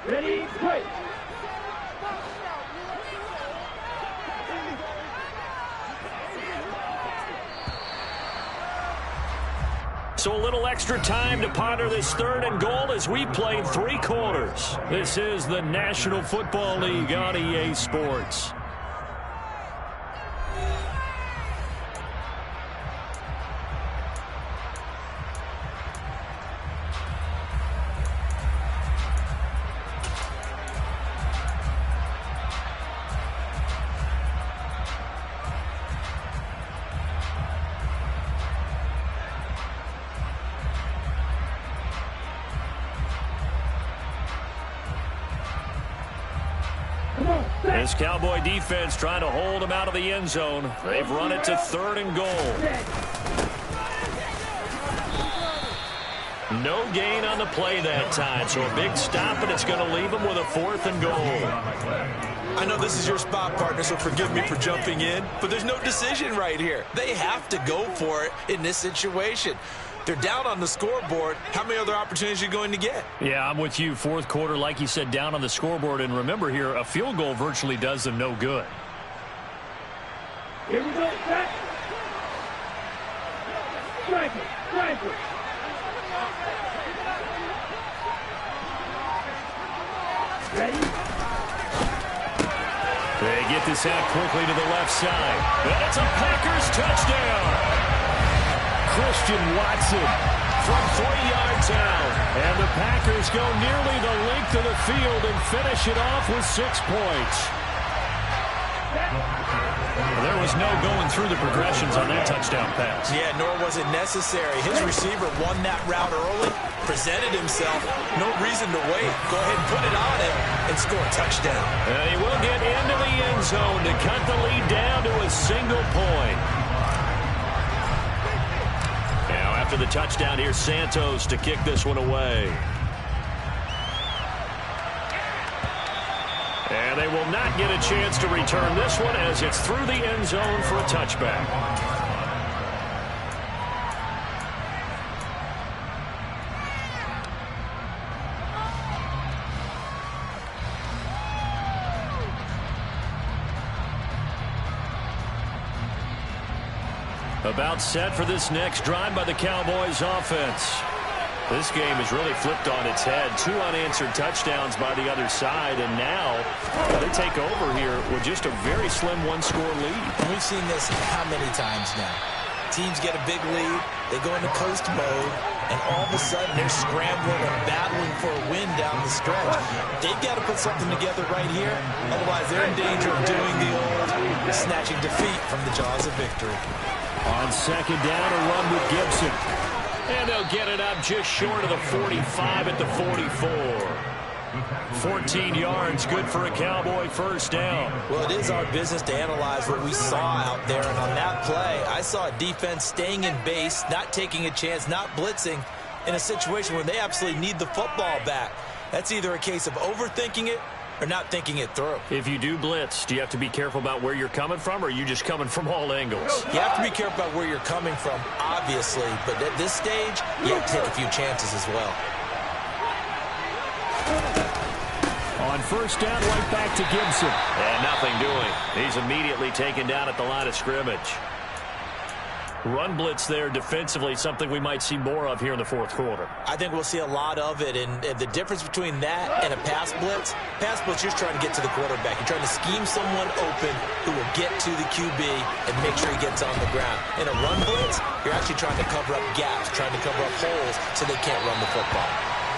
Ready, play. So a little extra time to ponder this third and goal as we played 3 quarters. This is the National Football League on EA Sports. This Cowboy defense trying to hold him out of the end zone. They've run it to third and goal. No gain on the play that time, so a big stop, and it's going to leave him with a fourth and goal. I know this is your spot, partner, so forgive me for jumping in, but there's no decision right here. They have to go for it in this situation. They're down on the scoreboard. How many other opportunities are you going to get? Yeah, I'm with you. Fourth quarter, like you said, down on the scoreboard. And remember here, a field goal virtually does them no good. Here we go, set. Strike it, strike it. Ready? They get this out quickly to the left side. And it's a Packers touchdown. Christian Watson from 3 yards out. And the Packers go nearly the length of the field and finish it off with 6 points. There was no going through the progressions on that touchdown pass. Yeah, nor was it necessary. His receiver won that route early, presented himself. No reason to wait. Go ahead and put it on him and score a touchdown. And he will get into the end zone to cut the lead down to a single point. After the touchdown, here's Santos to kick this one away. And they will not get a chance to return this one as it's through the end zone for a touchback. About set for this next drive by the Cowboys offense. This game has really flipped on its head. 2 unanswered touchdowns by the other side, and now they take over here with just a very slim 1-score lead. And we've seen this how many times now? Teams get a big lead, they go into coast mode, and all of a sudden they're scrambling and battling for a win down the stretch. They've got to put something together right here, otherwise they're in danger of doing the old snatching defeat from the jaws of victory. On second down, a run with Gibson. And they'll get it up just short of the 45 at the 44. 14 yards, good for a Cowboy first down. Well, it is our business to analyze what we saw out there. And on that play, I saw a defense staying in base, not taking a chance, not blitzing in a situation where they absolutely need the football back. That's either a case of overthinking it or not thinking it through. If you do blitz, do you have to be careful about where you're coming from, or are you just coming from all angles? You have to be careful about where you're coming from, obviously, but at this stage, you have to take a few chances as well. On first down, right back to Gibson. And nothing doing. He's immediately taken down at the line of scrimmage. Run blitz there defensively, something we might see more of here in the fourth quarter. I think we'll see a lot of it, and the difference between that and a pass blitz, you're just trying to get to the quarterback. You're trying to scheme someone open who will get to the QB and make sure he gets on the ground. In a run blitz, you're actually trying to cover up gaps, trying to cover up holes so they can't run the football.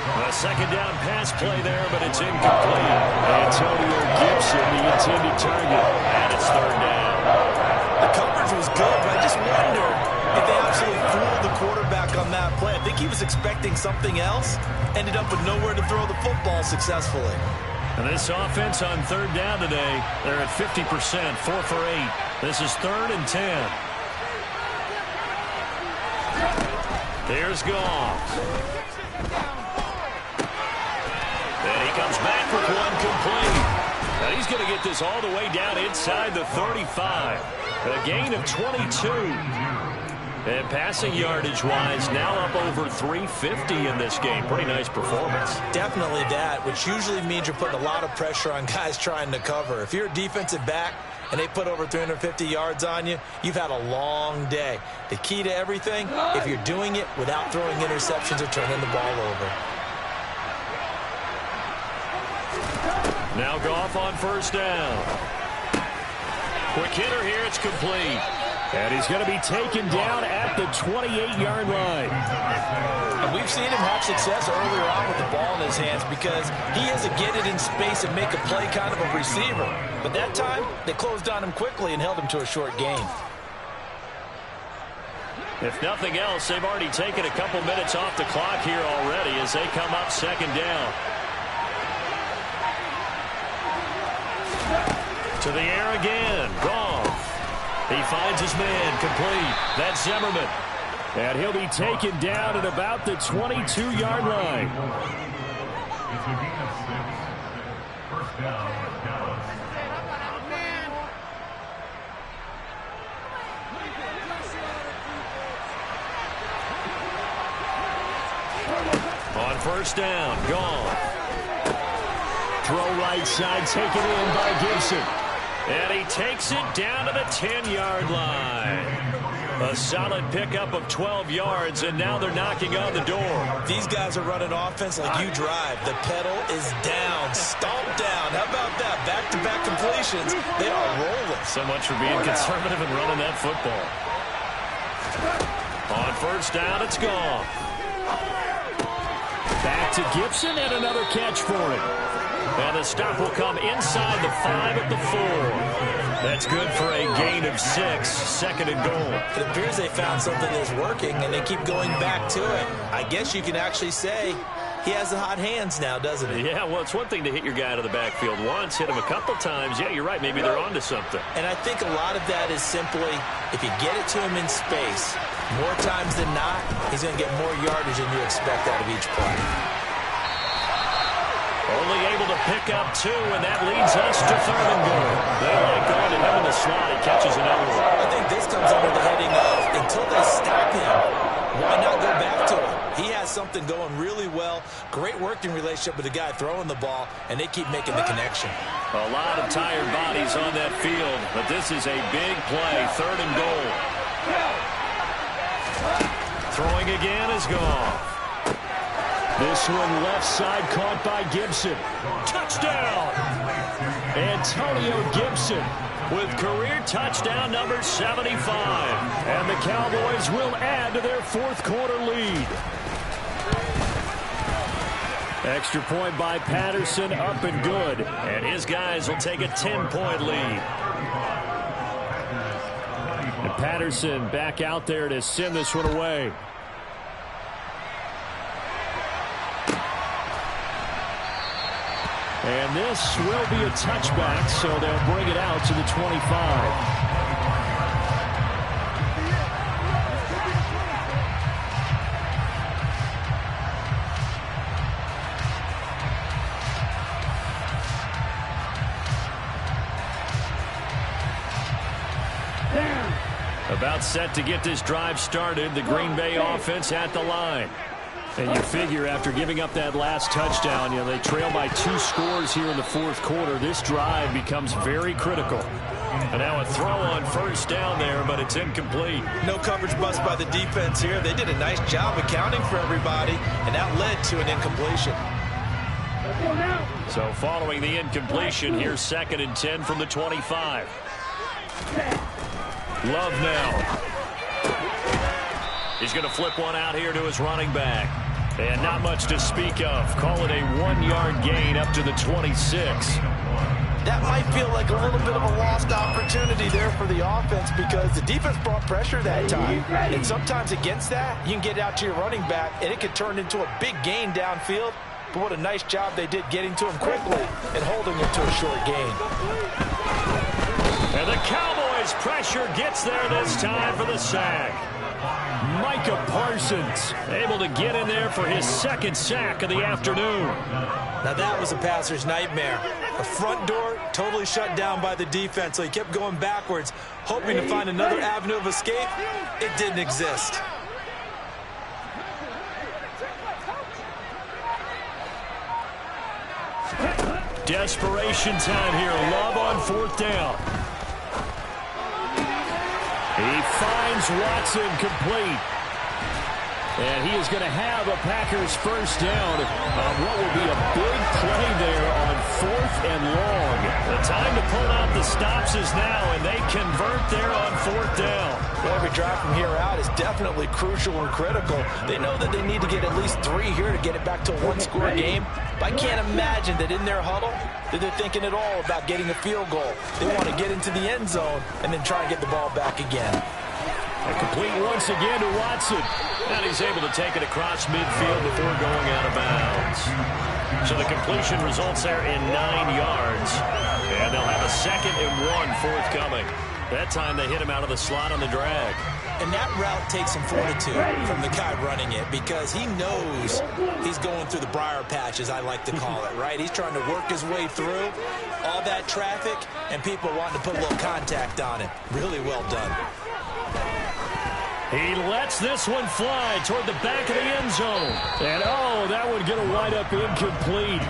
A second down pass play there, but it's incomplete. Antonio Gibson, the intended target. And it's third down. The coverage was good, but I just wonder if they absolutely fooled the quarterback on that play. I think he was expecting something else, ended up with nowhere to throw the football successfully. And this offense on third down today, they're at 50%, 4 for 8. This is 3rd and 10. There's Goff. And he comes back with one complete. And he's going to get this all the way down inside the 35. A gain of 22. And passing yardage-wise, now up over 350 in this game. Pretty nice performance. Definitely that, which usually means you're putting a lot of pressure on guys trying to cover. If you're a defensive back and they put over 350 yards on you, you've had a long day. The key to everything, if you're doing it without throwing interceptions or turning the ball over. Now Goff on first down. Quick hitter here, it's complete. And he's going to be taken down at the 28-yard line. And we've seen him have success earlier on with the ball in his hands because he is a get it in space and make a play kind of a receiver. But that time, they closed on him quickly and held him to a short gain. If nothing else, they've already taken a couple minutes off the clock here already as they come up second down. To the air again. Goff. He finds his man. Complete. That's Zimmerman. And he'll be taken down at about the 22-yard line. First down, Dallas. On first down, Goff. Throw right side, taken in by Gibson. And he takes it down to the 10-yard line. A solid pickup of 12 yards, and now they're knocking on the door. These guys are running offense like you drive. The pedal is down, stomped down. How about that? Back-to-back completions. They are rolling. So much for being conservative and running that football. On first down, it's gone. Back to Gibson, and another catch for him. And the stop will come inside the 5 at the 4. That's good for a gain of 6, 2nd and goal. It appears they found something that's working, and they keep going back to it. I guess you can actually say he has the hot hands now, doesn't he? Yeah, well, it's one thing to hit your guy out of the backfield once, hit him a couple times. Yeah, you're right. Maybe they're onto something. And I think a lot of that is simply if you get it to him in space, more times than not, he's going to get more yardage than you expect out of each play. Only able to pick up 2, and that leads us to 3rd and goal. They like going to him in the slot. He catches another one. I think this comes under the heading of until they stop him, why not go back to him? He has something going really well. Great working relationship with the guy throwing the ball, and they keep making the connection. A lot of tired bodies on that field, but this is a big play. 3rd and goal. Throwing again is gone. This one left side caught by Gibson. Touchdown! Antonio Gibson with career touchdown number 75. And the Cowboys will add to their 4th quarter lead. Extra point by Patterson, up and good. And his guys will take a 10-point lead. And Patterson back out there to send this one away. And this will be a touchback, so they'll bring it out to the 25. About set to get this drive started. The Green Bay offense at the line. And you figure after giving up that last touchdown, they trail by 2 scores here in the fourth quarter. This drive becomes very critical. And now a throw on first down there, but it's incomplete. No coverage bust by the defense here. They did a nice job accounting for everybody, and that led to an incompletion. So following the incompletion, here's 2nd and 10 from the 25. Love now. He's going to flip one out here to his running back. And not much to speak of. Call it a 1-yard gain up to the 26. That might feel like a little bit of a lost opportunity there for the offense because the defense brought pressure that time. And sometimes against that, you can get out to your running back, and it could turn into a big gain downfield. But what a nice job they did getting to him quickly and holding him to a short gain. And the Cowboys' pressure gets there this time for the sack. Micah Parsons able to get in there for his 2nd sack of the afternoon. Now that was a passer's nightmare. The front door totally shut down by the defense, so he kept going backwards, hoping to find another avenue of escape. It didn't exist. Desperation time here. Love on 4th down. He finds Watson complete. And he is going to have a Packers first down on what will be a big play there on 4th and long. The time to pull out the stops is now, and they convert there on 4th down. Well, every drive from here out is definitely crucial and critical. They know that they need to get at least 3 here to get it back to a 1-score game. But I can't imagine that in their huddle that they're thinking at all about getting a field goal. They want to get into the end zone and then try and get the ball back again. A complete once again to Watson. And he's able to take it across midfield before going out of bounds. So the completion results there in 9 yards. And they'll have a 2nd and 1 forthcoming. That time they hit him out of the slot on the drag. And that route takes some fortitude from the guy running it because he knows he's going through the briar patch, as I like to call it, right? He's trying to work his way through all that traffic and people wanting to put a little contact on it. Really well done. He lets this one fly toward the back of the end zone. And, that would get a wind up incomplete.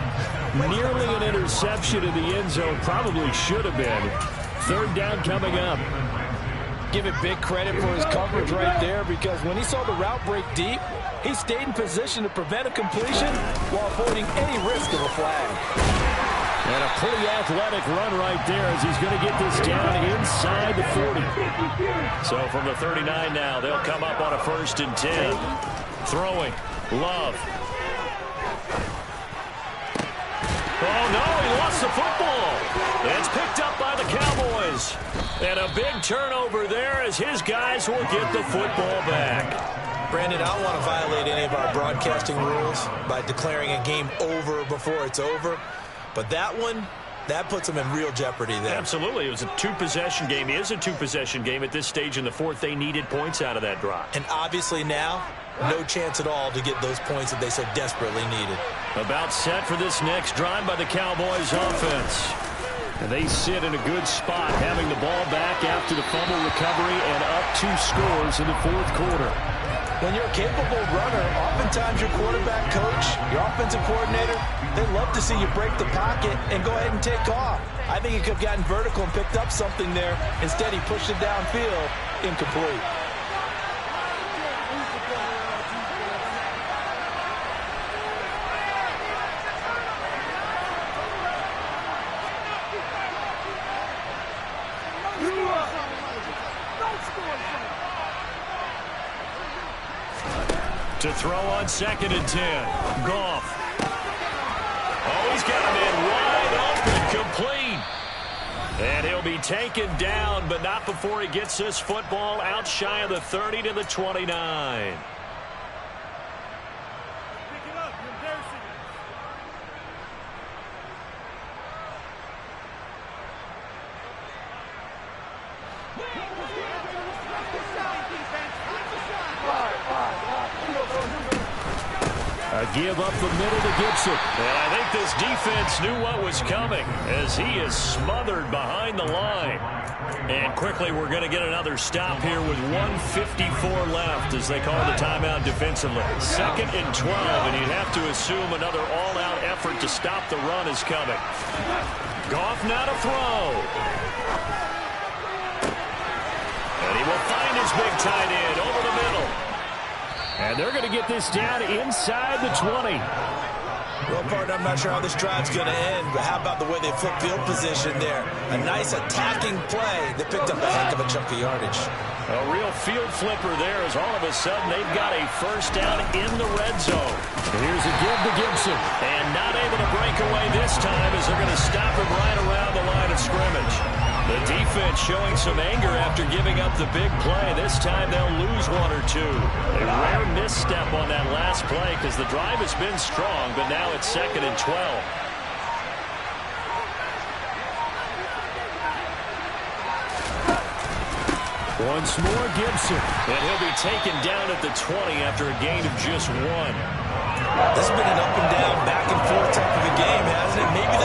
Nearly an interception in the end zone. Probably should have been. 3rd down coming up. Give it big credit for his coverage right there because when he saw the route break deep, he stayed in position to prevent a completion while avoiding any risk of a flag. And a pretty athletic run right there as he's going to get this down inside the 40. So from the 39 now, they'll come up on a 1st and 10. Throwing. Love. Oh, no, he lost the football. It's picked up by the Cowboys. And a big turnover there as his guys will get the football back. Brandon, I don't want to violate any of our broadcasting rules by declaring a game over before it's over. But that one, that puts them in real jeopardy there. Absolutely. It was a 2-possession game. It is a 2-possession game at this stage in the 4th. They needed points out of that drive. And obviously now, no chance at all to get those points that they so desperately needed. About set for this next drive by the Cowboys offense. And they sit in a good spot, having the ball back after the fumble recovery and up 2 scores in the 4th quarter. When you're a capable runner, oftentimes your quarterback coach, your offensive coordinator, they love to see you break the pocket and go ahead and take off. I think he could have gotten vertical and picked up something there. Instead, he pushed it downfield, incomplete. To throw on 2nd and 10. Goff. Oh, he's got him in wide open, complete. And he'll be taken down, but not before he gets this football out shy of the 30 to the 29. A give up the middle to Gibson. And I think this defense knew what was coming as he is smothered behind the line. And quickly we're going to get another stop here with 1:54 left as they call the timeout defensively. 2nd and 12, and you'd have to assume another all-out effort to stop the run is coming. Goff now to throw. And he will find his big tight end over the middle. And they're going to get this down inside the 20. Well, partner, I'm not sure how this drive's going to end, but how about the way they flip field position there? A nice attacking play that picked up a heck of a chunk of yardage. A real field flipper there as all of a sudden they've got a first down in the red zone. Here's a give to Gibson. And not able to break away this time as they're going to stop him right around the line of scrimmage. The defense showing some anger after giving up the big play. This time they'll lose one or two. A rare misstep on that last play because the drive has been strong, but now it's 2nd and 12. Once more, Gibson. And he'll be taken down at the 20 after a gain of just 1. This has been an up and down, back and forth type of a game, hasn't it? Maybe